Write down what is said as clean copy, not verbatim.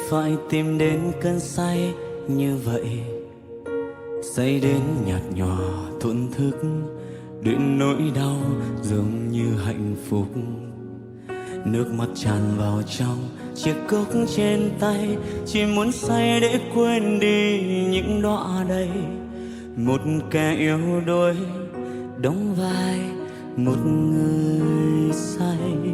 phải tìm đến cơn say như vậy, say đến nhạt nhòa thổn thức, đến nỗi đau giống như hạnh phúc. Nước mắt tràn vào trong chiếc cốc trên tay, chỉ muốn say để quên đi những đọa đầy. Một kẻ yếu đuối đóng vai một người